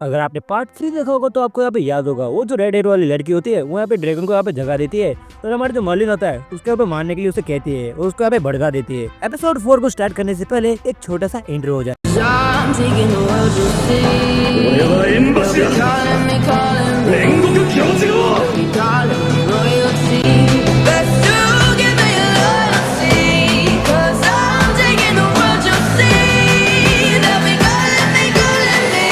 अगर आपने पार्ट 3 देखा होगा तो आपको यहाँ पे याद होगा, वो जो रेड हेयर वाली लड़की होती है वो यहाँ पे ड्रैगन को यहाँ पे जगा देती है और हमारे जो मर्लिन होता है उसके यहाँ पे मारने के लिए उसे कहती है और उसको यहाँ पे भड़का देती है। एपिसोड 4 को स्टार्ट करने से पहले एक छोटा सा इंट्रो हो जाए। I'm taking the world to see. 俺はエンバシ They'll ア be calling me, calling me. 煉獄教授を They'll be calling me royalty. Best to give me loyalty. 'Cause I'm taking the world to see. They'll be calling me, calling me.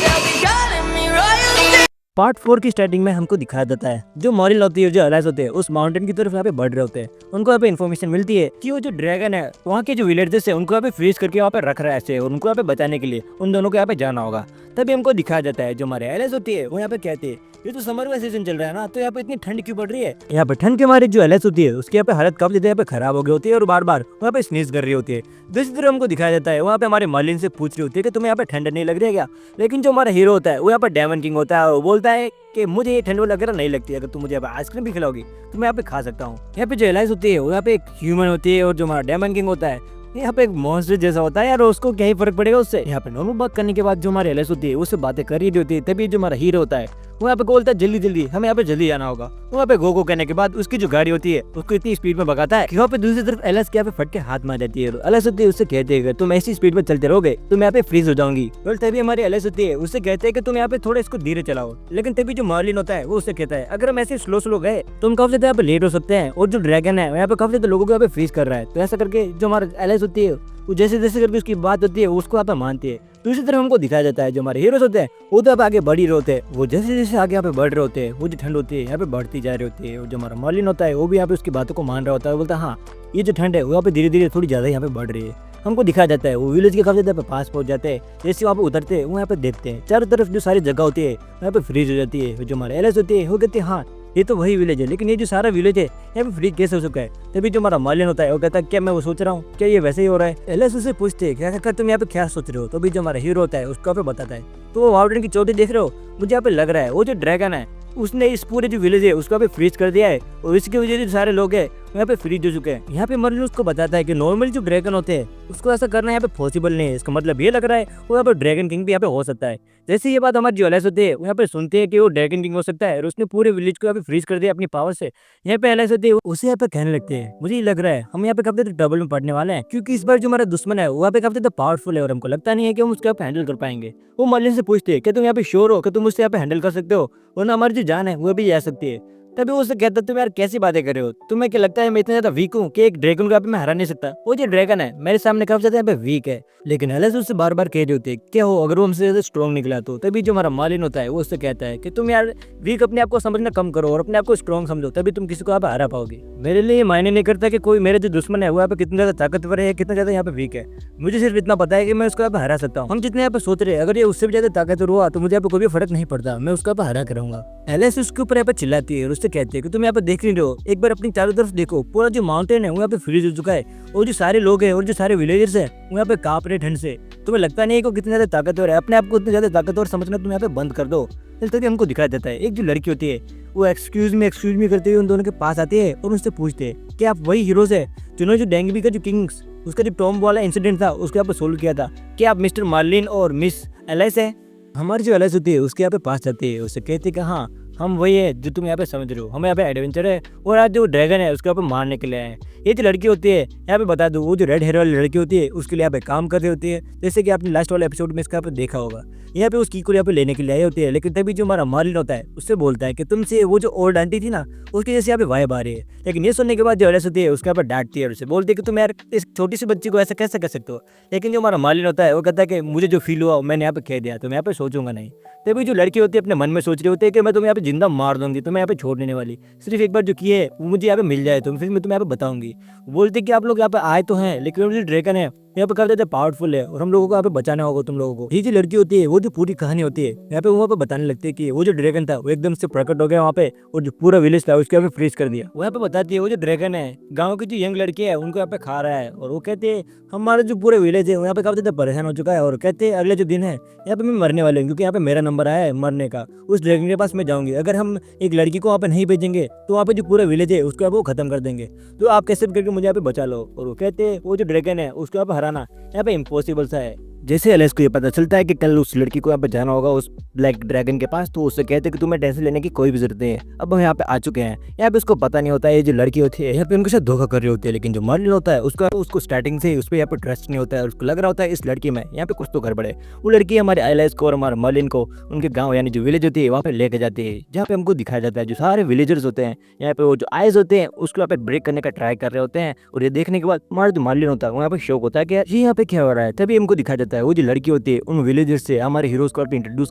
They'll be calling me royalty. Part 4 की starting में हमको दिखाया जाता है जो मॉरिल होती है, जो अलाइज होते हैं उस माउंटेन की तरफ यहाँ पे बढ़ रहे होते हैं। उनको यहाँ पे इन्फॉर्मेशन मिलती है कि वो जो ड्रैगन है वहाँ के जो विलेजर्स है उनको यहाँ पे फ्रीज करके वहाँ पे रख रहा है ऐसे, और उनको यहाँ पे बचाने के लिए उन दोनों को यहाँ पे जाना होगा। तभी हमको दिखाया जाता है जो हमारे अलाइज होती है वो यहाँ पे कहती है ये तो समर का सीजन चल रहा है ना, तो यहाँ पे इतनी ठंड क्यों पड़ रही है। यहाँ पे ठंड के मारे जो एलेस होती है उसकी यहाँ पे हालत काफी ज्यादा यहाँ पे खराब हो गई होती है और बार बार वहाँ पे स्नीज कर रही होती है। दूसरी तरफ हमको दिखाया जाता है वहाँ पे हमारे मार्लिन से पूछ रही होती है कि तुम्हें यहाँ पे ठंड नहीं लग रही है क्या। लेकिन जो हमारा हीरो होता है वो यहाँ पे डेमन किंग होता है, वो बोलता है कि मुझे ये ठंड वगैरह नहीं लगती, अगर तुम मुझे यहाँ पे आइसक्रीम भी खिलाओगी तो मैं यहाँ पे खा सकता हूँ। यहाँ पे जो एलाइज होती है वो यहाँ पे एक ह्यूमन होती है और जो हमारा डेमन किंग होता है यहाँ पे एक मॉन्स्टर जैसा होता है यार, उसको क्या ही फर्क पड़ेगा उससे। यहाँ पे नॉर्मल बात करने के बाद जो हमारी एलाइज होती है उससे बातें कर रही होती है। तभी जो हमारा हीरो होता है वो यहाँ पे बोलता है जल्दी जल्दी हमें यहाँ पे जल्दी जाना होगा। वहाँ पे गो कहने के बाद उसकी जो गाड़ी होती है उसको इतनी स्पीड में भगाता है कि वहाँ पे दूसरी तरफ एलाइज के यहाँ पे फट के हाथ मार देती है। एलाइज होती है उससे कहते हैं तुम ऐसी स्पीड में चलते रहोगे तो मैं यहाँ पे फ्रीज हो जाऊंगी। तभी हमारी एलाइज होती है उससे कहते हैं कि तुम यहाँ पे थोड़ा इसको धीरे चलाओ। लेकिन तभी जो मार्लिन होता है वो उससे कहता है अगर हम ऐसे स्लो स्लो गए तो हम काफी ज्यादा यहाँ पे लेट हो सकते हैं, और जो ड्रैगन है यहाँ पे काफी ज्यादा लोगों को यहाँ पे फ्रीज कर रहा है। तो ऐसा करके जो हमारा एलाइज होती है वो जैसे जैसे करके उसकी बात होती है उसको यहाँ पे मानती है। दूसरी तरफ हमको दिखाया जाता है जो हमारे हीरोज होते हैं वो तो अब आगे बढ़ ही रहे होते हैं, वो जैसे जैसे आगे यहाँ पे बढ़ रहे होते हैं वो जो ठंड होती है यहाँ पे बढ़ती जा रही होती है। और जो हमारा मार्लिन होता है वो भी यहाँ पे उसकी बातों को मान रहा होता है, बोलता है हाँ ये जो ठंड है वो यहाँ पे धीरे धीरे थोड़ी ज्यादा यहाँ पे बढ़ रही है। हमको दिखाया जाता है वो विलेज के काफी ज्यादा पास पहुंच जाते हैं। जैसे वहाँ पे उतरते हैं वो यहाँ पे देखते हैं चारों तरफ जो सारी जगह होती है यहाँ पे फ्रीज हो जाती है। जो हमारे एलएस होती है वो कहते हैं हाँ ये तो वही विलेज है, लेकिन ये जो सारा विलेज है यहाँ पे फ्री कैसे हो चुका है। तभी जो हमारा मार्लिन होता है वो कहता है क्या मैं वो सोच रहा हूँ क्या ये वैसे ही हो रहा है। एलएस उसे पूछते हैं क्या कर तुम यहाँ पे क्या सोच रहे हो। तो भी जो हमारा हीरो होता है उसको यहाँ पे बताता है तो वो माउंटेन की चोटी देख रहे हो, मुझे यहाँ पे लग रहा है वो जो ड्रैगन है उसने इस पूरे जो विलेज है उसको यहाँ पे फ्रीज कर दिया है, और इसकी वजह से जो सारे लोग हैं यहाँ पे फ्रीज हो चुके हैं। यहाँ पे मर्लिन उसको बताता है कि नॉर्मली जो ड्रैगन होते हैं उसको ऐसा करना यहाँ पे पॉसिबल नहीं है। इसका मतलब ये लग रहा है वो यहाँ पे ड्रैगन किंग भी यहाँ पे हो सकता है। जैसे ये बात हमारी जो एलाइज होती है वो यहाँ पे सुनते हैं कि वो ड्रैगन किंग हो सकता है और उसने पूरे विलेज को यहाँ पे फ्रीज कर दिया अपनी पावर से। यहाँ पे एलाइज होती है उसे यहाँ पे कहने लगते हैं मुझे ये लग रहा है हम यहाँ पे काफी ट्रबल में पड़ने वाले हैं, क्योंकि इस बार जो हमारा दुश्मन है वो यहाँ पे काफी ज्यादा पावरफुल है और हमको लगता नहीं है कि हम उसको यहाँ पे हैंडल कर पाएंगे। वो मर्लिन से पूछते हैं कि तुम यहाँ पे श्योर हो कि तुम उससे यहाँ पे हैंडल कर सकते हो, वरना हमारी जो जान है वो भी जा सकती है। तभी वो उससे कहता तुम यार कैसी बातें कर रहे हो, तुम्हें क्या लगता है मैं इतना ज्यादा वीक हूँ कि एक ड्रैगन को यहाँ पे मैं हरा नहीं सकता। वो जो ड्रैगन है मेरे सामने काफी ज्यादा यहाँ पे वीक है। लेकिन एलिस उससे बार बार कह रही होती है क्या हो अगर वो हमसे ज्यादा स्ट्रॉन्ग निकला तो। तभी जो हमारा मार्लिन होता है वो उससे कहता है कि तुम यार वीक अपने आप को समझना कम करो और अपने आप को स्ट्रॉन्ग समझो, तभी तुम किसी को यहाँ पे हरा पाओगे। मेरे लिए मायने नहीं करता कि कोई मेरे जो दुश्मन है वो यहाँ पे कितना ज्यादा ताकतवर है कितना ज्यादा यहाँ पे वीक है, मुझे सिर्फ इतना पता है कि मैं उसको यहाँ पे हरा सकता हूँ। हम जितने यहाँ पे सोच रहे हैं अगर ये उससे भी ज्यादा ताकतवर हुआ तो मुझे यहाँ पे कोई भी फर्क नहीं पड़ता, मैं उसको यहाँ पे हरा करूंगा। एलिस उसके ऊपर यहाँ पे चिल्लाती है और उससे कहती है कि तुम यहाँ पे देख नहीं रहे हो, एक बार अपनी चारों तरफ देखो पूरा जो माउंटेन है वो यहाँ पे फ्रीज हो चुका है और जो सारे लोग हैं और जो सारे विलेजर्स हैं वो यहाँ पे कांप रहे ठंड से। तुम्हें लगता नहीं है कि कितने ज्यादा ताकतवर है, अपने आप को इतने ज्यादा ताकतवर समझना तुम यहाँ पे बंद कर दो। तभी हमको दिखाया जाता है एक जो लड़की होती है वो एक्सक्यूज मी करते हुए उन दोनों के पास आती है और उनसे पूछते हैं कि आप वही हीरोज है जिन्होंने जो डेंगबी का जो किंग्स उसका जो टॉम वाला इंसिडेंट था उसको यहाँ पे सोल्व किया था, क्या आप मिस्टर मार्लिन और मिस एलाइस है। हमारी जो एलाइस होती है उसके यहाँ पे पास जाती है, उससे कहती है कि हाँ हम वही है जो तुम यहाँ पे समझ रहे हो, हमें यहाँ पे एडवेंचर है और आज जो ड्रैगन है उसके यहाँ पे मारने के लिए आए हैं। ये जो लड़की होती है यहाँ पे बता दूँ वो जो रेड हेयर वाली लड़की होती है उसके लिए यहाँ पे काम कर रही होती है, जैसे कि आपने लास्ट वाले एपिसोड में इसका यहाँ पे देखा होगा। यहाँ पे उस की को यहाँ पे लेने के लिए आई होती है, लेकिन तभी जो हमारा मार्लिन होता है उससे बोलता है कि तुमसे वो जो ओल्ड आंटी थी ना उसकी जैसे यहाँ पे वाइब आ रही है। लेकिन ये सुनने के बाद जो एलिस होती है उसके यहाँ पे डांटती है और उसे बोलती है कि तुम यार इस छोटी सी बच्ची को ऐसा कैसे कर सकते हो। लेकिन जो हमारा मार्लिन होता है वो कहता है कि मुझे जो फील हुआ मैंने यहाँ पे कह दिया तो मैं यहाँ पे सोचूंगा नहीं। तभी जो लड़की होती है अपने मन में सोच रही होती है कि मैं तुम्हें यहाँ पे जिंदा मार दूंगी, तो मैं यहाँ पे छोड़ देने वाली, सिर्फ एक बार जो की है वो मुझे यहाँ पे मिल जाए तो फिर मैं तुम्हें यहाँ पे बताऊंगी। बोलते कि आप लोग यहाँ पे आए तो हैं लेकिन जो ड्रैगन है यहाँ पे काफी ज्यादा पावरफुल है और हम लोगों को यहाँ पे बचाना होगा तुम लोगों को। ये जो लड़की होती है वो जो पूरी कहानी होती है यहाँ पे वहाँ पे बताने लगती है कि वो जो ड्रैगन था वो एकदम से प्रकट हो गया वहाँ पे और जो पूरा विलेज था उसको यहाँ पे फ्रीज कर दिया। वो यहाँ पे बताती है वो जो ड्रैगन है गाँव की जो यंग लड़की है उनको यहाँ पे खा रहा है और वो कहते हैं हमारा जो पूरे विलेज है वो यहाँ पे काफी ज्यादा परेशान हो चुका है और कहते हैं अगले जो दिन है यहाँ पे मैं मरने वाले हूँ क्योंकि यहाँ पे मेरा नंबर आया है मरने का, उस ड्रैगन के पास मैं जाऊंगी। अगर हम एक लड़की को वहाँ पे नहीं भेजेंगे तो वहाँ पे जो पूरा विलेज है उसको वो खत्म कर देंगे, तो आप कैसे भी करके मुझे यहाँ पे बचा लो। और वो कहते हैं वो जो ड्रैगन है उसको यहाँ पे हराना यहाँ पे इम्पॉसिबल सा है। जैसे एलेक्स को ये पता चलता है कि कल उस लड़की को यहाँ पे जाना होगा उस ब्लैक ड्रैगन के पास, तो उससे कहते हैं कि तुम्हें टेंशन लेने की कोई भी जरूरत नहीं है, अब हम यहाँ पे आ चुके हैं। यहाँ पे उसको पता नहीं होता है ये जो लड़की होती है यहाँ पे उनके साथ धोखा कर रही होती है, लेकिन जो मर्लिन होता है उसको स्टार्टिंग से उस पर यहाँ पे ट्रस्ट नहीं होता है। उसको लग रहा होता है इस लड़की में यहाँ पे कुछ तो गड़बड़ है। वो लड़की हमारे एलेक्स को और हमारे मर्लिन को उनके गाँव यानी जो विलेज होती है वहाँ पे लेके जाती है, जहाँ पे हमको दिखाया जाता है जो सारे विलेजर्स होते हैं यहाँ पे वो जो आइज होते हैं उसको यहाँ पे ब्रेक करने का ट्राई कर रहे होते हैं। और ये देखने के बाद हमारा जो मर्लिन होता है वो यहाँ पे शौक होता है कि यार ये यहाँ पे क्या हो रहा है। तभी हमको दिखाया जाता है वो जो लड़की होती है उन विलेजर्स से हमारे हीरोज को इंट्रोड्यूस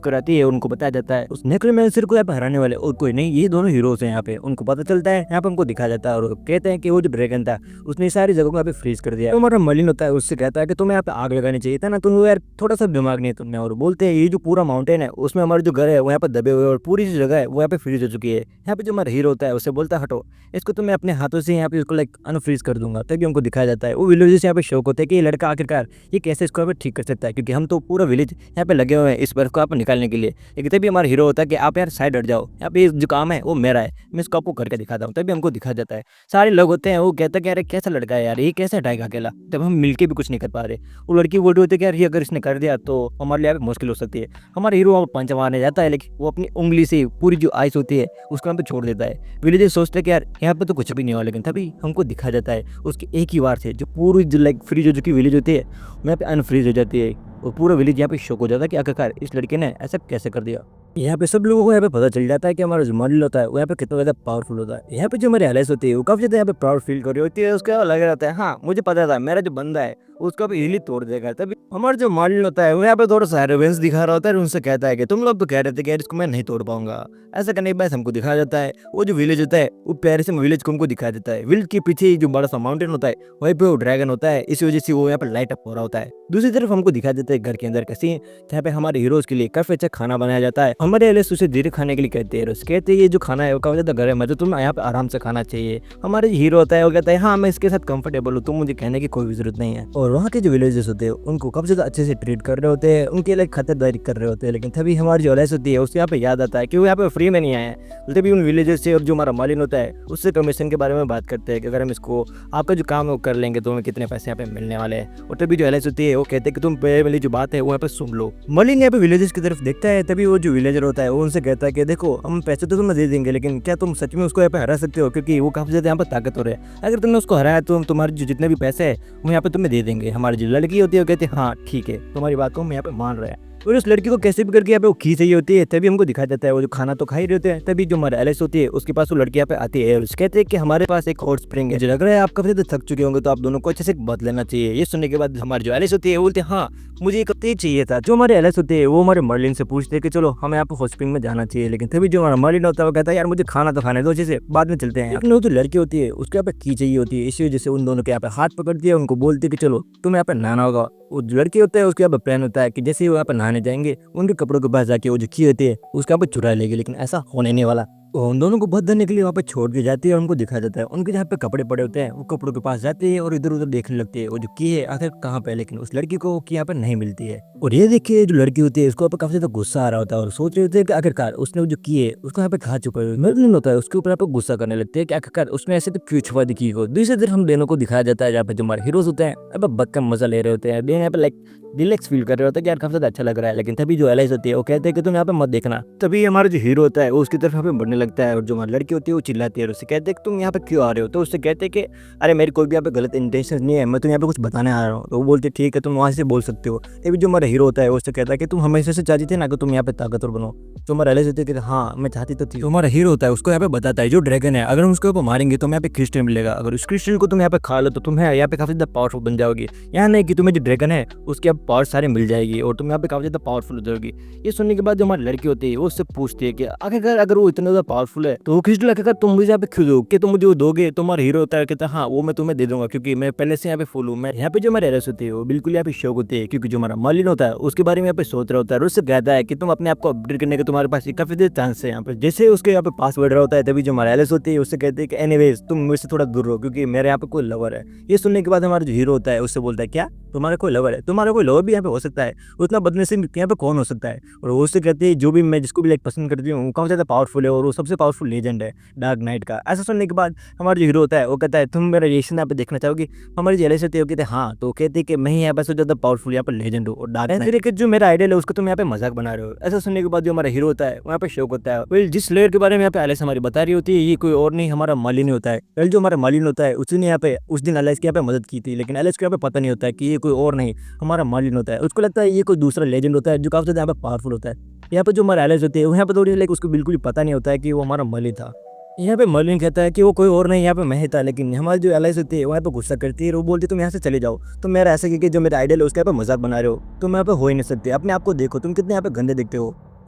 कराती है। उनको बताया जाता है उस नेक्रोमैंसर को यहाँ पे हराने वाले और कोई नहीं, ये दोनों हीरोज हैं यहाँ पे। उनको पता चलता है यहाँ पे हमको दिखाया जाता है और कहते हैं कि वो जो ड्रैगन था उसने सारी जगह को यहाँ पे फ्रीज कर दिया। तो हमारा मर्लिन होता है उससे कहता है कि तुम्हें यहाँ पे आग लगानी चाहिए था ना, तुम यार थोड़ा सा दिमाग नहीं है तुमने। और बोलते हैं ये जो पूरा माउंटेन है उसमें हमारे जो घर है वो यहाँ पे दबे हुए और पूरी जो जगह है वो यहाँ पे फ्रीज हो चुकी है। यहाँ पे जो हमारा हीरो होता है उससे बोलता है हटो इसको, तो मैं अपने हाथों से यहाँ पे उसको लाइक अनफ्रीज कर दूंगा। तभी हमको दिखाया जाता है वो विलेजर्स यहाँ पे शौक होता है कि ये लड़का आखिरकार ये कैसे इसको यहाँ पे ठीक कर सकता है, क्योंकि हम तो पूरा विलेज यहाँ पे लगे हुए हैं इस बर्फ को आप निकालने के लिए। लेकिन तभी हमारा हीरो होता है कि आप यार साइड हट जाओ, यहाँ पे जो काम है वो मेरा है, मैं इसको आपको करके दिखाता हूँ। तभी हमको दिखा जाता है सारे लोग होते हैं वो कहते हैं कि यार कैसा लड़का है यार, ये कैसे हटाएगा अकेला। तब हम मिलके भी कुछ नहीं कर पा रहे। वो लड़की बोल रही होती है कि यार ये अगर इसने कर दिया तो हमारे लिए मुश्किल हो सकती है। हमारा हीरो वहाँ पंच मारने जाता है लेकिन वो अपनी उंगली से पूरी जो आइस होती है उसको यहाँ पे छोड़ देता है। विलेजर्स सोचते हैं कि यार यहाँ पे तो कुछ भी नहीं हुआ, लेकिन तभी हमको दिखा जाता है उसके एक ही वार से जो पूरी जो लाइक फ्रीज हो चुकी विलेज होती है वहाँ पे अनफ्रीज हो जाती है और पूरा विलेज यहाँ पे शौक हो जाता है कि आखिरकार इस लड़के ने ऐसा कैसे कर दिया। यहाँ पे सब लोगों को यहाँ पे पता चल जाता है कि हमारा जो मॉडल होता है वो यहाँ पे कितना ज़्यादा पावरफुल होता है। यहाँ पे जो हमारी एलाइस होती है वो काफ़ी ज़्यादा यहाँ पे प्राउड फील कर रही होती है। उसका लग रहा है हाँ मुझे पता था मेरा जो बंदा है उसको अब इजीली तोड़ देगा। तभी हमारा जो मॉडल होता है वो यहाँ पे थोड़ा सा एरोगेंस दिखा रहा होता है और उनसे कहता है कि तुम लोग तो कह रहे थे कि यार इसको मैं नहीं तोड़ पाऊंगा। ऐसा करने के बाद हमको दिखाया जाता है वो जो विलेज होता है वो प्यारे से विलेज को हमको दिखाया जाता है। विलेज के पीछे जो बड़ा सा माउंटेन होता है वहीं पे वो ड्रैगन होता है, इसी वजह से वो यहाँ पे लाइट अप हो रहा होता है। दूसरी तरफ हमको दिखाया जाता है घर के अंदर का सीन जहाँ पे हमारे हीरोज के लिए काफी अच्छा खाना बनाया जाता है। हमारे एलिस उसे धीरे खाने के लिए कहते हैं, कहते हैं ये जो खाना है वो काफी ज्यादा गर्म है तो तुम यहाँ पे आराम से खाना चाहिए। हमारे हीरो होता है वो कहता है हाँ मैं इसके साथ कंफर्टेबल हूँ, तुम मुझे कहने की कोई भी जरूरत नहीं है। और वहाँ के जो विलेजेस होते हैं उनको काफी ज्यादा अच्छे से ट्रीट कर रहे होते हैं, उनके लिए खतरदारी कर रहे होते हैं। लेकिन तभी हमारी जो एलिस होती है उससे यहाँ पे याद आता है कि वो यहाँ पे फ्री में नहीं आया है। तभी उन विलेजेस से और जो हमारा मालिन होता है उससे कमीशन के बारे में बात करते हैं कि अगर हम इसको आपका जो काम है वो कर लेंगे तो हमें कितने पैसे यहाँ पे मिलने वाले हैं। और तभी जो एलिस होती है वो कहते हैं कि तुम वाली जो बात है वो यहाँ पे सुन लो। मलिन यहाँ पे विलेजेस की तरफ देखता है, तभी वो जो विलेजर होता है वो उनसे कहता है कि देखो हम पैसे तो तुम्हें दे देंगे लेकिन क्या तुम सच में उसको यहाँ पे हरा सकते हो, क्योंकि वो काफी ज्यादा यहाँ पर ताकतवर है। अगर तुमने उसको हराया तो तुम्हारे जो जितने भी पैसे है वो यहाँ पे तुम्हें दे देंगे। हमारी जो लड़की होती है वो कहती है हाँ ठीक है तुम्हारी बात को हम यहाँ पे मान रहे हैं। और उस लड़की को कैसे भी करके यहाँ पे वो खी चाहिए होती है। तभी हमको दिखाया जाता है वो जो खाना तो खा ही रहे होते हैं। तभी जो हमारा एलिस होती है उसके पास वो लड़की यहाँ पे आती है और कहते हैं कि हमारे पास एक हॉट स्प्रिंग है, मुझे लग रहा है आप काफी ज्यादा थक चुके होंगे तो आप दोनों को अच्छे से बदल लेना चाहिए। ये सुनने के बाद हमारी जो एलिस होती है वो बोलते हैं हाँ मुझे एक तेज चाहिए था। जो हमारे एलिस होते हैं वो हमारे मर्लिन से पूछते हैं कि चलो हमें यहाँ पे हॉट स्प्रिंग में जाना चाहिए। लेकिन तभी जो हमारा मर्लिन होता है वो कहता है यार मुझे खाना तो खाने दो, अच्छे से बाद में चलते हैं। लेकिन वो जो लड़की होती है उसके यहाँ पे की चाहिए होती है, इसी वजह से उन दोनों के यहाँ पे हाथ पकड़ती है, उनको बोलती है कि चलो तुम्हें यहाँ पे नहाना होगा। वो जो लड़की होता है उसके यहाँ पे प्लान होता है कि जैसे वो यहाँ पे नहाने जाएंगे उनके कपड़ों के पास जाके वो जो की होती है उसके यहाँ पे चुरा लेगी, लेकिन ऐसा होने नहीं वाला। उन दोनों को बच धरने के लिए वहाँ पे छोड़ दी जाती है और उनको दिखाया जाता है उनके जहाँ पे कपड़े पड़े होते हैं वो कपड़ों के पास जाते हैं और इधर उधर देखने लगती है वो जो की है आखिर कहाँ पे, लेकिन उस लड़की को की यहाँ पे नहीं मिलती है। और ये देखिए जो लड़की होती है उसको यहाँ पे काफी ज्यादा गुस्सा आ रहा होता है और सोच रहे होते हैं कि आखिरकार उसने वो जो की है उसको यहाँ पे खा चुका है। मर्लिन होता है उसके ऊपर यहाँ पे गुस्सा करने लगते हैं कि आखिरकार उसने ऐसे तो क्यों छुपा दी की को। दूसरी तरफ हम दोनों को दिखाया जाता है जहाँ पे जो हमारे हीरोज होते हैं अब बक का मजा ले रहे होते हैं, यहाँ पे लाइक रिलैक्स फील कर रहे होते हैं कि यार काफी ज्यादा अच्छा लग रहा है। लेकिन तभी जो एलाइस होती है वो कहते हैं कि तुम यहाँ पे मत देखना। तभी हमारा जो हीरो होता है वो उसकी तरफ यहाँ पे बढ़ने लगता है और जो हमारी लड़की होती है वो चिल्लाती है और उससे कहते हैं कि तुम यहाँ पे क्यों आ रहे हो। तो उससे कहते हैं कि अरे मेरी कोई भी यहाँ पे गलत इंटेंशन नहीं है, मैं तुम्हें यहाँ पे कुछ बताने आ रहा हूँ। तो वो बोलते ठीक है तुम वहाँ से बोल सकते हो। तभी जो हमारा हीरो होता है उससे कहता है कि तुम हमेशा से चाहती थी ना कि तुम यहाँ पे ताकतवर बनो। तो हमारा एलाइस होती है कि हाँ मैं चाहती तो थी। तो हमारा हीरो होता है उसको यहाँ पे बताता है जो ड्रैगन है अगर हम उसके ऊपर मारेंगे तो हमें यहाँ पे क्रिस्टल मिलेगा, अगर उस क्रिस्टल को तुम यहाँ पे खा लो तो तुम्हें यहाँ पे काफी ज्यादा पावरफुल बन जाओगी। यहाँ नहीं कि तुम्हें जो ड्रैगन है उसके अब पावर सारे मिल जाएगी और तुम यहाँ पे काफी ज्यादा पावरफुल हो जाओगी। ये सुनने के बाद जो हमारी लड़की होती है वो उससे पूछती है कि आखिरकार अगर वो इतना ज्यादा पावरफुल है तो वो क्रिस्टल आखिरकार तुम मुझे यहाँ पे क्यों दो, कि तुम मुझे वो दोगे। तो हमारा हीरो होता है कहता है हाँ वो मैं तुम्हें दे दूंगा क्योंकि मैं पहले से यहाँ पे फुल हूँ। मैं यहाँ पे जो हमारे एरस होती है वो बिल्कुल यहाँ पे शौक होती है क्योंकि जो हमारा मर्लिन होता है उसके बारे में यहाँ पे सोच रहा होता है और उससे कहता है कि तुम अपने आप को अपडेट करने का तुम्हारा हमारे पास काफ़ी देर चांस है यहाँ पे। जैसे उसके यहाँ पे पास बढ़ रहा होता है तभी जो हमारा एलिस होती है उससे कहते हैं कि एनीवेज तुम मुझसे थोड़ा दूर रहो क्योंकि मेरे यहाँ पे कोई लवर है। ये सुनने के बाद हमारा जो हीरो होता है उससे बोलता है क्या तुम्हारा कोई लवर है? तुम्हारा कोई लवर भी यहाँ पे हो सकता है? उतना बदनसीब यहाँ पे कौन हो सकता है? और वो उससे कहते हैं जो भी मैं जिसको भी लाइक पसंद करती हूँ वो काफ़ी ज़्यादा पावरफुल है और वो सबसे पावरफुल लेजेंड है डार्क नाइट का। ऐसा सुनने के बाद हमारा जो हीरो होता है वो कहता है तुम मेरा रिएक्शन यहाँ पे देखना चाहोगी? हमारी जो एलिस होती है वो कहते हैं हाँ। तो कहते हैं कि मैं ही यहाँ पे सबसे ज़्यादा पावरफुल यहाँ पर लेजेंड हूँ और डार्क नाइट जो मेरा आइडियल है उसको तुम यहाँ पे मजाक बना रहे हो। ऐसा सुनने के बाद जो हमारा हीरो होता है वहाँ पे शौक होता है। वेल जिस लेयर के बारे में यहाँ पे एलिस हमारी बता रही होती है ये कोई और नहीं हमारा मालिन होता है। वेल जो हमारा मालिन होता है उसने यहाँ पे उस दिन एलिस की यहाँ पे मदद की थी लेकिन एलिस को यहाँ पे पता नहीं होता है कि ये कोई और नहीं हमारा मालिन होता है। उसको लगता है ये कोई दूसरा लेजेंड होता है जो काफी ज्यादा यहाँ पे पावरफुल होता है। यहाँ पे जो हमारा एलिस होती है यहाँ पे थोड़ी लाइक उसको बिल्कुल भी पता नहीं होता है कि वो हमारा मालिन था। यहाँ पे मर्लिन कहता है कि वो कोई और नहीं यहाँ पे मैं ही था लेकिन हमारी जो एलाइस होती है वहाँ पे गुस्सा करती है और वो बोलती है तुम यहाँ से चले जाओ। तो मेरा ऐसा कि जो मेरा आइडल है उसके यहाँ पे मजाक बना रहे हो तुम यहाँ पे हो ही नहीं सकते। अपने आप को देखो तुम कितने यहाँ पे गंदे दिखते हो।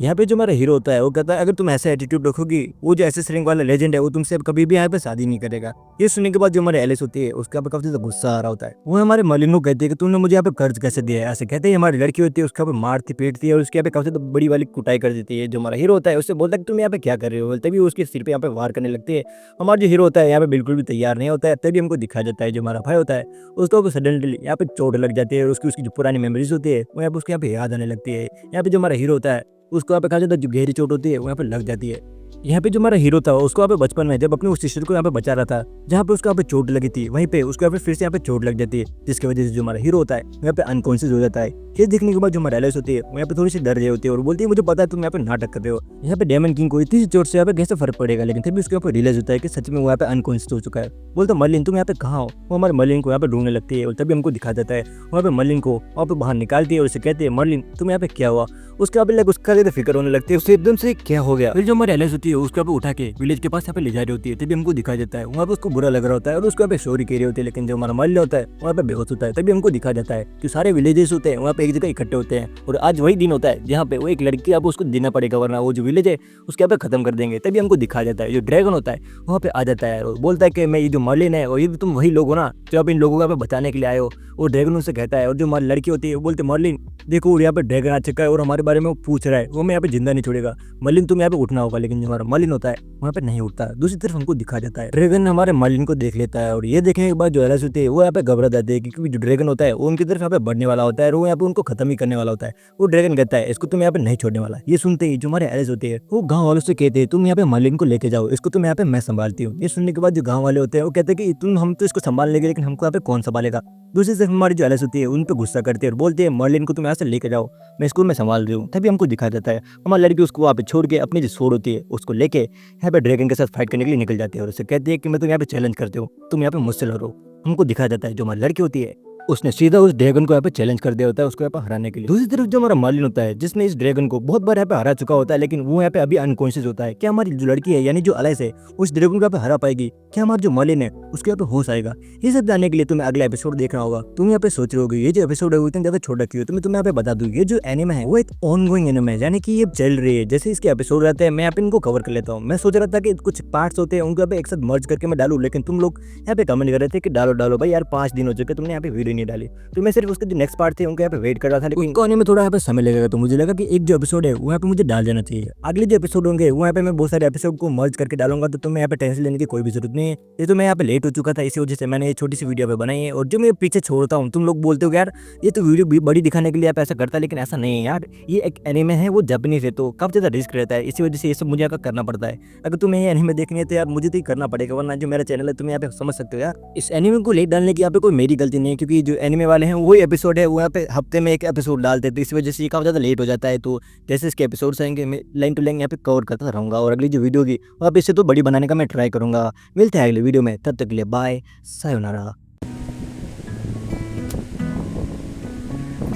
यहाँ पे जो हमारा हीरो होता है वो कहता है अगर तुम ऐसे एटीट्यूड रखोगी वो जो एसएस रैंक वाला लेजेंड है वो तुमसे कभी भी यहाँ पे शादी नहीं करेगा। ये सुनने के बाद जो हमारे एलिस होती है उसके यहाँ पे काफी ज्यादा गुस्सा आ रहा होता है। वो हमारे मर्लिन को कहती है कि तुमने मुझे यहाँ पे कर्ज कैसे दिया है? ऐसे कहते हैं हमारी लड़की होती है उसके यहाँ पे मारती पीटती है और उसके यहाँ पे काफी ज्यादा बड़ी वाली कुटाई कर देती है। जो हमारा हीरो होता है उससे बोलता है कि तुम यहाँ पे क्या कर रहे हो? तभी उसके सिर पे यहाँ पे वार करने लगती है। हमारा जो हीरो होता है यहाँ पे बिल्कुल भी तैयार नहीं होता है। तभी हमको दिखाया जाता है जो हमारा भाई होता है उसको सडनली यहाँ पे चोट लग जाती है और उसकी जो पुरानी मेमोरीज होती है वो यहाँ पे उसके यहाँ पे याद आने लगती है। यहाँ पे जो हमारा हीरो होता है उसको यहाँ पे कहा जाता है जो गहरी चोट होती है वो यहाँ पे लग जाती है। यहाँ पे जो हमारा हीरो था उसको यहाँ पे बचपन में जब अपने उस सिस्टर को यहाँ पे बचा रहा था जहाँ पे उसको यहाँ पे चोट लगी थी वहीं पे उसको यहाँ पे फिर से यहाँ पे चोट लग जाती है जिसकी वजह से जो हमारा हीरो होता है यहाँ पे अनकॉन्शियस हो जाता है। ये देखने के बाद जो हमारी एलिस होती है वो यहाँ पे थोड़ी सी डर रही होती है और बोलती है मुझे पता है तुम यहाँ पे नाटक कर रहे हो। यहाँ पे डेमन किंग को इतनी सी चोट से यहाँ पे कैसे फर्क पड़ेगा लेकिन तभी उसके यहाँ पे रियलाइज होता है कि सच में वो यहाँ पे अनकॉन्शियस हो चुका है। बोलता मर्लिन तुम यहाँ पे कहाँ हो? वो हमारे मर्लिन को यहाँ पे ढूंढने लगती है और तभी हमको दिखा जाता है वहाँ पे मर्लिन को वहाँ पे बाहर निकालती है और उसे कहती है मर्लिन तुम यहाँ पे क्या हुआ? उसके यहाँ पे लाइक उसका ज्यादा फिक्र होने लगती है उसे एकदम से क्या हो गया। फिर जो हमारी एलिस होती है उसको यहाँ पे उठा के विलेज के पास यहाँ पे ले जा रही होती है तभी हमको दिखा जाता है वहाँ पे उसको बुरा लग रहा होता है और उसको यहाँ पे सॉरी कह रही होती है। लेकिन जो हमारा मर्लिन होता है वहाँ पे बेहोश होता है तभी हमको दिखा जाता है कि सारे विलेजेस होते हैं वहाँ पे एक जगह इकट्ठे होते हैं और आज वही दिन होता है जहाँ पे वो एक लड़की अब उसको देना पड़ेगा वरना वो जो विलेज है उसके यहाँ पे खत्म कर देंगे। तभी हमको दिखा जाता है जो ड्रैगन होता है वहाँ पे आ जाता है और बोलता है कि मैं ये जो मर्लिन है और ये तुम वही लोग हो ना जो आप इन लोगों को यहाँ पे बचाने के लिए आए हो। वो ड्रैगन उनसे कहता है और जो हमारी लड़की होती है वो बोलते मर्लिन देखो यहाँ पे ड्रैगन आ चुका है और हमारे बारे में वो पूछ रहा है वो मैं यहाँ पे जिंदा नहीं छोड़ेगा। मर्लिन तुम यहाँ पे उठना होगा। लेकिन जो हमारा मर्लिन होता है वहाँ पे नहीं उठता। दूसरी तरफ हमको दिखा जाता है ड्रैगन हमारे मर्लिन को देख लेता है और ये देखने के बाद जो एलिस होती है वो यहाँ पे घबरा जाती है क्योंकि जो ड्रैगन होता है वो उनकी तरफ यहाँ पे बढ़ने वाला होता है और वो यहाँ पे उनको खत्म ही करने वाला होता है। वो ड्रैगन कहता है इसको तुम यहाँ पे नहीं छोड़ने वाला। ये सुनते ही जो हमारे एलिस होते हैं वो गाँव वालों से कहते हैं तुम यहाँ पे मर्लिन को लेके जाओ इसको तुम यहाँ पे मैं संभालती हूँ। ये सुनने के बाद जो गाँव वाले होते हैं वो कहते हैं कि तुम हम तो इसको संभाल लेंगे लेकिन हमको यहाँ पे कौन संभालेगा। दूसरी तरफ हमारी जो एलिस होती है उन पे गुस्सा करते हैं और बोलते हैं मर्लिन को तुम यहाँ से लेके जाओ मैं इसको मैं संभाल रही हूँ। तभी हमको दिखा जाता है हमारी लड़की उसको वहाँ पे छोड़ के अपनी जो सोड होती है उसको लेके यहाँ पे ड्रैगन के साथ फाइट करने के लिए निकल जाती है और उसे कहती है कि मैं तुम यहाँ पे चैलेंज करती हूँ तुम यहाँ पे मुझसे लड़ो। हमको दिखा जाता है जो हमारी लड़की होती है उसने सीधा उस ड्रैगन को यहाँ पे चैलेंज कर दिया होता है उसको यहाँ पे हराने के लिए। दूसरी तरफ जो हमारा मर्लिन होता है जिसने इस ड्रैगन को बहुत बार यहाँ पे हरा चुका होता है लेकिन वो यहाँ पे अभी अनकॉन्शियस होता है। क्या हमारी जो लड़की है यानी जो एलिस है उस ड्रैगन को यहाँ पे हरा पाएगी? क्या हमारा जो मर्लिन है उसके यहाँ पे होश आएगा? ये सब जानने के लिए तुम्हें अगला एपिसोड देखना होगा। तुम यहाँ पे सोच रहे होगी ये जो एपिसोड है वो इतनी ज्यादा छोटा क्यों? तो मैं तुम्हें यहाँ पे बता दूं ये जो एनिमे है वो एक ऑनगोइंग एनिमे है यानी कि ये चल रही है। जैसे इसके एपिसोड रहते हैं मैं यहाँ पे इनको कवर कर लेता हूँ। मैं सोच रहा था कि कुछ पार्ट्स होते हैं उनको यहाँ पे एक साथ मर्ज करके मैं डालूं लेकिन तुम लोग यहाँ पे कमेंट कर रहे थे कि डालो भाई यार 5 दिन हो चुके तुमने यहाँ पे वीडियो नहीं डाली। तो मैं सिर्फ उसके जो नेक्स्ट पार्ट थे उनके यहाँ पे वेट कर रहा था लेकिन इनको आने में थोड़ा यहाँ पे समय लगेगा। तो मुझे लगा कि एक जो एपिसोड है वो यहाँ पे मुझे डाल देना चाहिए। अगले जो एपिसोड होंगे वो यहाँ पे मैं बहुत सारे एपिसोड को मर्ज करके डालूंगा तो तुम्हें यहाँ पे टेंशन लेने की कोई भी जरूरत नहीं है। ये तो मैं यहाँ पे लेट हो चुका था इसी वजह से मैंने ये छोटी सी वीडियो पे बनाई है। और जो मैं पीछे छोड़ता हूँ तुम लोग बोलते हो यार ये तो वीडियो बड़ी दिखाने के लिए आप ऐसा करता है लेकिन ऐसा नहीं है यार। ये एक एनिमे है वो जापानीज है तो काफी ज्यादा रिस्क रहता है इसी वजह से ये सब मुझे यहाँ करना पड़ता है। अगर तुम्हें ये एनिमे देखनी है तो यार मुझे तो ही करना पड़ेगा वरना जो मेरा चैनल है तुम्हें यहाँ पे समझ सकते हो यार। इस एनिमे को लेट डालने की यहाँ पे कोई मेरी गलती नहीं है क्योंकि जो एनिमे वाले हैं वही एपिसोड है वो यहाँ पे हफ्ते में एक एपिसोड डालते हैं तो इस वजह से काफी ज्यादा लेट हो जाता है। तो जैसे इसके एपिसोड्स आएंगे मैं लाइन टू लाइन यहाँ पे कवर करता रहूंगा और अगली जो वीडियो होगी वहाँ पे इससे तो बड़ी बनाने का मैं ट्राई करूंगा। मिलते हैं अगले वीडियो में तब तक के लिए बाय सायोनारा।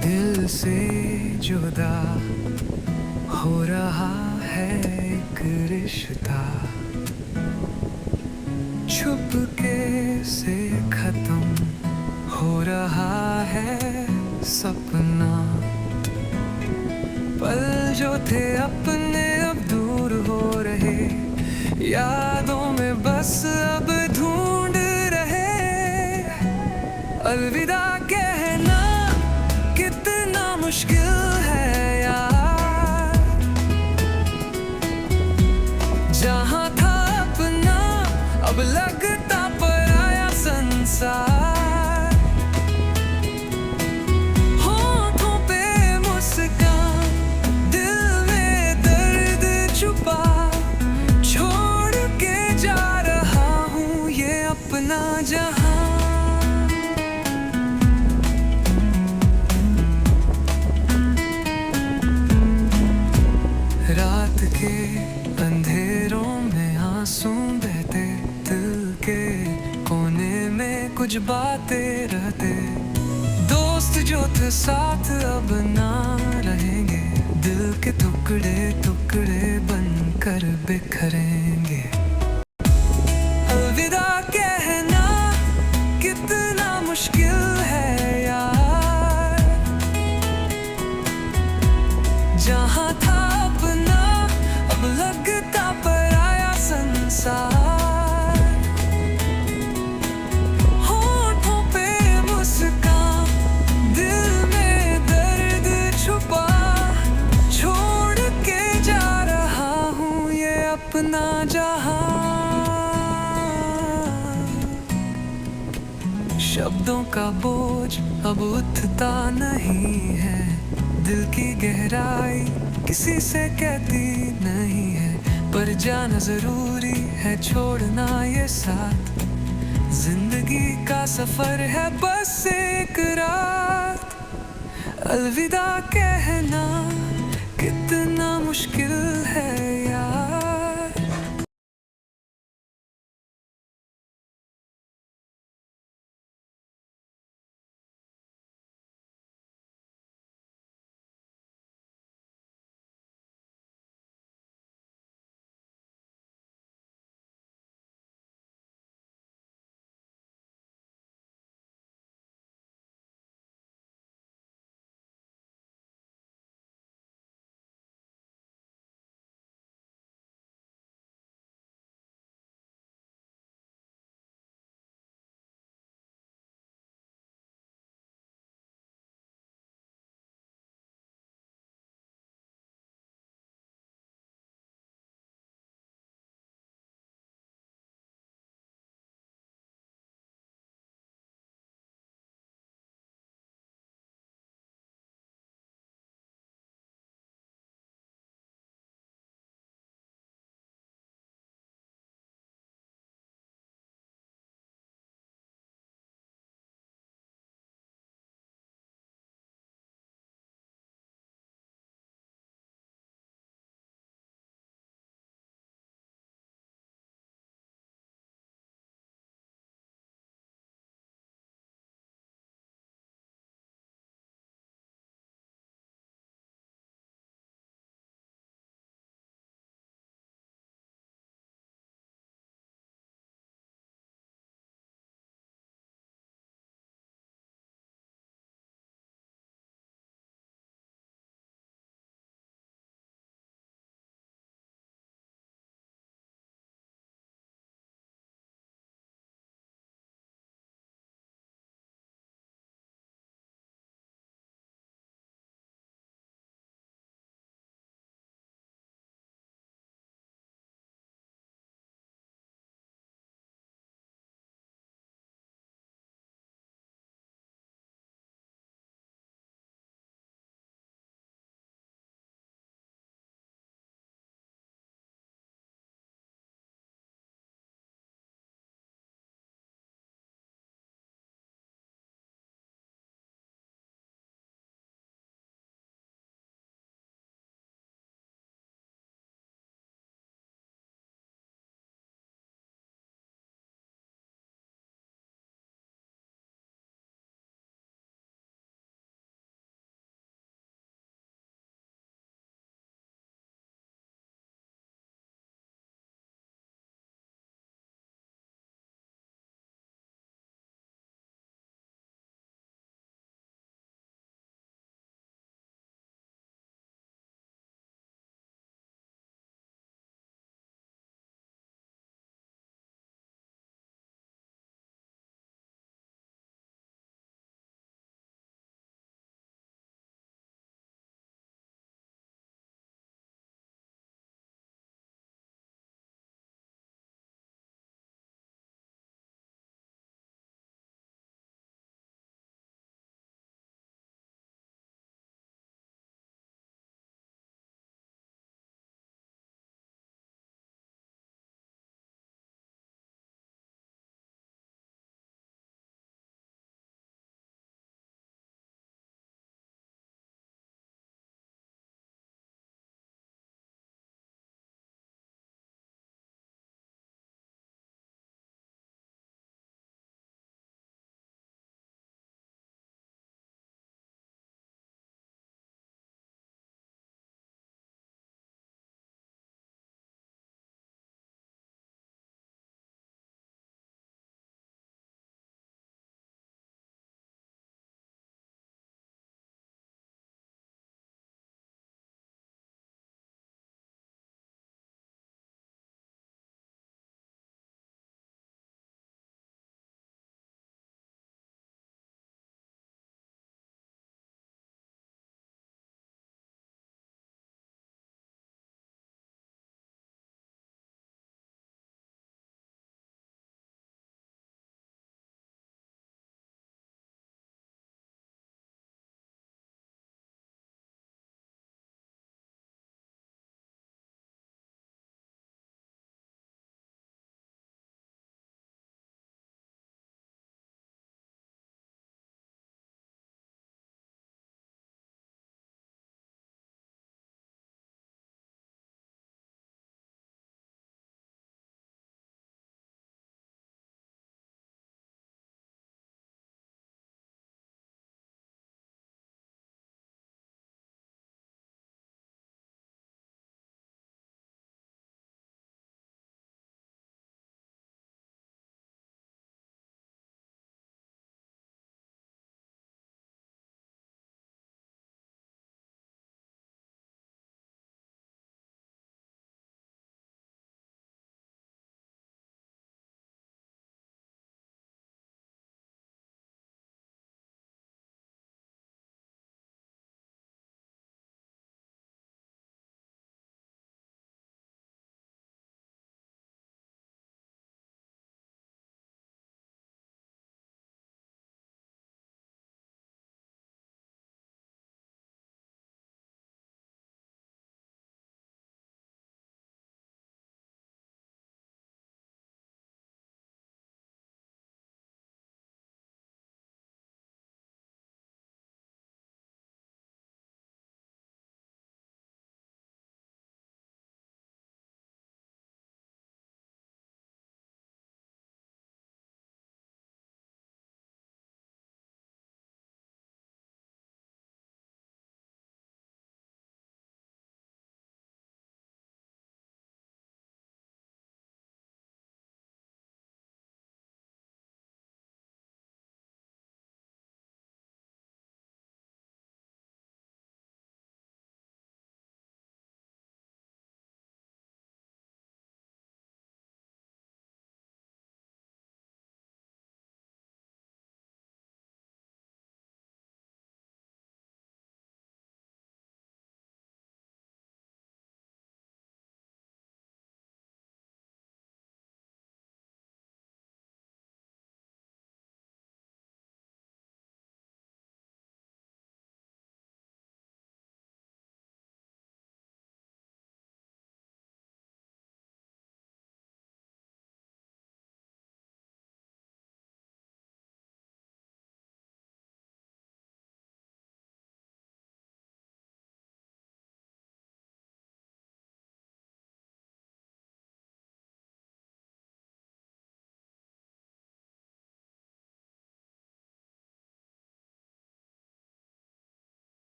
दिल से जुदा हो रहा है एक रिश्ता छुपके से खत्म हो रहा है सपना। पल जो थे अपने अब दूर हो रहे यादों में बस अब ढूंढ रहे। अलविदा कहना कितना मुश्किल है यार संसार। होठों पे मुस्कान, दिल में दर्द छुपा, छोड़ के जा रहा हूँ ये अपना जहां। रात के अंधेरों में आंसू बहते, दिल के कोने में कुछ बातें रहते। दोस्त जो थे साथ अब ना रहेंगे, दिल के टुकड़े टुकड़े बनकर बिखरेंगे। अलविदा कहना कितना मुश्किल है यार, जहाँ था अपना अब लगता पराया संसार। होठों पे मुस्कान, दिल में दर्द छुपा, छोड़ के जा रहा हूँ ये अपना जहां। शब्दों का बोझ अब उठता नहीं है, दिल की गहराई किसी से कहती नहीं है, पर जाना जरूरी है छोड़ना ये साथ। जिंदगी का सफर है बस एक रात, अलविदा कहना कितना